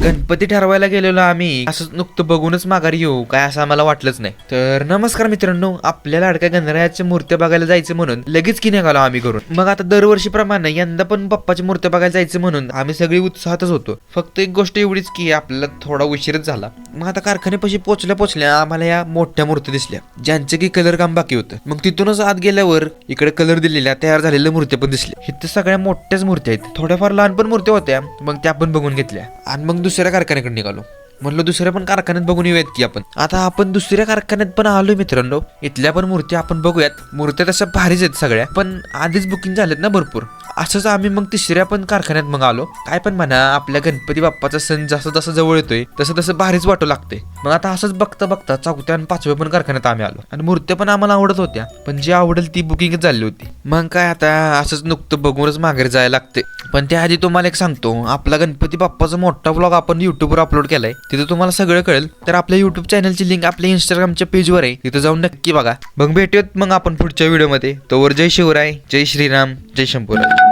गणपती ठरवायला गेलेलो आम्ही, असंच नुकतं बघूनच माघारी येऊ काय असं आम्हाला वाटलंच नाही. तर नमस्कार मित्रांनो, आपल्या लाडक्या गणरायाच्या मूर्त्या बघायला जायचं म्हणून लगेच की निघालो आम्ही घरून. मग आता दरवर्षीप्रमाणे यंदा पण बाप्पाची मूर्त्या बघायला जायचं म्हणून आम्ही सगळी उत्साहातच होतो. फक्त एक गोष्ट एवढीच की आपल्याला थोडा उशीरच झाला. मग आता कारखान्यापाशी पोचल्या आम्हाला या मोठ्या मूर्त्या दिसल्या, ज्यांचे की कलर काम बाकी होतं. मग तिथूनच आत गेल्यावर इकडे कलर दिलेल्या तयार झालेल्या मूर्त्या पण दिसल्या. इथं सगळ्या मोठ्याच मूर्त्या आहेत, थोड्याफार लहान पण मूर्त्या होत्या. मग त्या पण बघून घेतल्या आणि मग दुसऱ्या कारखान्याकडे निघालो. म्हणलं दुसऱ्या पण कारखान्यात बघून येऊयात की आपण. आता आपण दुसऱ्या कारखान्यात पण आलोय मित्रांनो. इथल्या पण मूर्त्या आपण बघूयात. मूर्त्या तशा भारीच आहेत सगळ्या, पण आधीच बुकिंग झालेत ना भरपूर. असंच आम्ही मग तिसऱ्या पण कारखान्यात मग आलो. काय पण म्हणा, आपल्या गणपती बाप्पाचा सण जसं जसं जवळ येतोय तसं तसं भारीच वाटू लागते. मग आता असंच बघता बघता चौथ्या आणि पाचव्या पण कारखान्यात आम्ही आलो. आणि मूर्त्या पण आम्हाला आवडत होत्या, पण जी आवडेल ती बुकिंगच झाली होती. मग काय आता असंच नुकतं बघूनच माघारी जायला लागते. पण त्याआधी तुम्हाला एक सांगतो, आपला गणपती बाप्पाचा मोठा व्लॉग आपण युट्यूबवर अपलोड केलाय, तिथे तुम्हाला सगळं कळेल. तर आपल्या युट्यूब चॅनलची लिंक आपल्या इंस्टाग्रामच्या पेजवर आहे, तिथे जाऊन नक्की बघा. मग भेटूयात मग आपण पुढच्या व्हिडिओमध्ये. तोवर जय शिवराय, जय श्रीराम, जय शंभूराज.